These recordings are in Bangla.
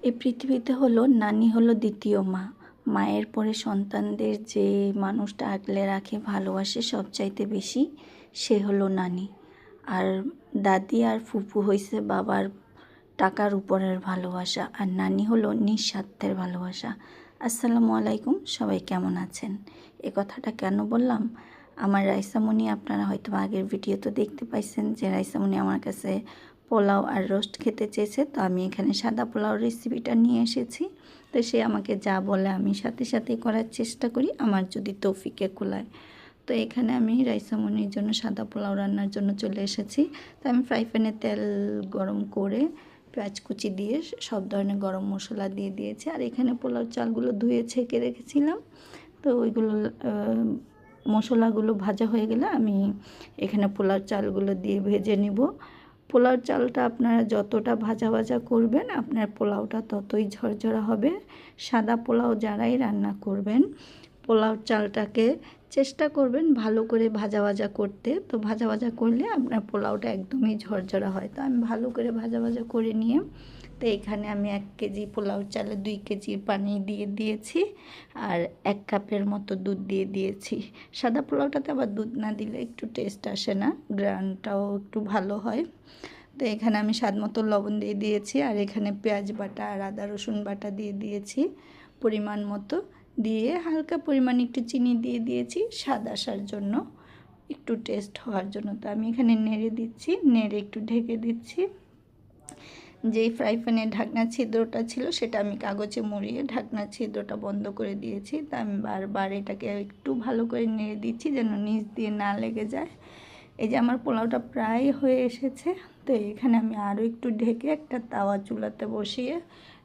এই পৃথিবীতে হলো নানি হলো দ্বিতীয় মা। মায়ের পরে সন্তানদের যে মানুষটা আগলে রাখে, ভালোবাসে সবচাইতে বেশি, সে হলো নানি। আর দাদি আর ফুপু হইছে বাবার টাকার উপরের ভালোবাসা, আর নানি হলো নিঃস্বার্থের ভালোবাসা। আসসালামু আলাইকুম, সবাই কেমন আছেন? এ কথাটা কেন বললাম? আমার রাইসামণি, আপনারা হয়তো আগের ভিডিও তো দেখতে পাইছেন যে রাইসামণি আমার কাছে পোলাও আর রোস্ট খেতে চেয়েছে। তো আমি এখানে সাদা পোলাও রেসিপিটা নিয়ে এসেছি। তো সে আমাকে যা বলে আমি সাথে সাথে করার চেষ্টা করি, আমার যদি তৌফিকে কুলায়। তো এখানে আমি রাইসামণির জন্য সাদা পোলাও রান্নার জন্য চলে এসেছি। তো আমি ফ্রাই প্যানে তেল গরম করে পেঁয়াজ কুচি দিয়ে সব ধরনের গরম মশলা দিয়ে দিয়েছি। আর এখানে পোলাও চালগুলো ধুয়ে ছেঁকে রেখেছিলাম। তো ওইগুলো মশলাগুলো ভাজা হয়ে গেলে আমি এখানে পোলাও চালগুলো দিয়ে ভেজে নিব। পোলাও চালটা আপনারা যতটা ভাজা ভাজা করবেন আপনার পোলাওটা ততই ঝরঝরা হবে। সাদা পোলাও যারাই রান্না করবেন, পোলাও চালটাকে চেষ্টা করবেন ভালো করে ভাজা ভাজা করতে। তো ভাজা ভাজা করলে আপনার পোলাওটা একদমই ঝরঝরা হয়। তো আমি ভালো করে ভাজা ভাজা করে নিয়ে, তো এখানে আমি 1 কেজি পোলাও চালে 2 কেজি পানি দিয়ে দিয়েছি, আর 1 কাপের মতো দুধ দিয়ে দিয়েছি। সাদা পোলাওটাতে আবার দুধ না দিলে একটু টেস্ট আসে না, গ্রানটাও একটু ভালো হয়। তো এখানে আমি স্বাদ মতো লবণ দিয়ে দিয়েছি, আর এখানে পেঁয়াজ বাটা আর আদা রসুন বাটা দিয়ে দিয়েছি পরিমাণ মতো। দিয়ে হালকা পরিমাণ একটু চিনি দিয়ে দিয়েছি স্বাদ আসার জন্য, একটু টেস্ট হওয়ার জন্য। তো আমি এখানে নেড়ে দিচ্ছি, নেড়ে একটু ঢেকে দিচ্ছি। যেই ফ্রাই প্যানের ঢাকনা ছিদ্রটা ছিল সেটা আমি কাগজে মুড়িয়ে ঢাকনা ছিদ্রটা বন্ধ করে দিয়েছি। তা আমি বারবার এটাকে একটু ভালো করে নেড়ে দিচ্ছি যেন নিচ দিয়ে না লেগে যায়। এই যে আমার পোলাওটা প্রায় হয়ে এসেছে। তো এখানে আমি আরও একটু ঢেকে একটা তাওয়া চুলাতে বসিয়ে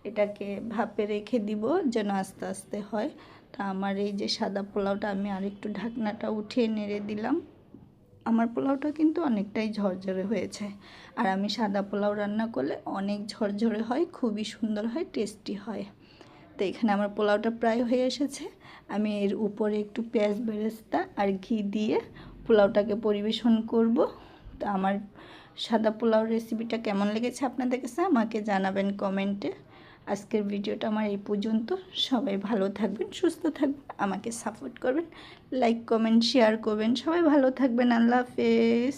এটাকে ভাপে রেখে দিব যেন আস্তে আস্তে হয়। তা আমার এই যে সাদা পোলাওটা আমি আর একটু ঢাকনাটা উঠিয়ে নেড়ে দিলাম। আমার পোলাওটা কিন্তু অনেকটাই ঝরঝরে হয়েছে। আর আমি সাদা পোলাও রান্না করলে অনেক ঝরঝরে হয়, খুবই সুন্দর হয়, টেস্টি হয়। তো এখানে আমার পোলাওটা প্রায় হয়ে এসেছে। আমি এর উপরে একটু পেঁয়াজ বেরেস্তা আর ঘি দিয়ে পোলাওটাকে পরিবেশন করব। তো আমার সাদা পোলাও রেসিপিটা কেমন লেগেছে আপনাদের কাছে আমাকে জানাবেন কমেন্টে। আজকের ভিডিওটা আমার এই পর্যন্ত। সবাই ভালো থাকবেন, সুস্থ থাকবেন, আমাকে সাপোর্ট করবেন, লাইক কমেন্ট শেয়ার করবেন। সবাই ভালো থাকবেন। আল্লাহ হাফেজ।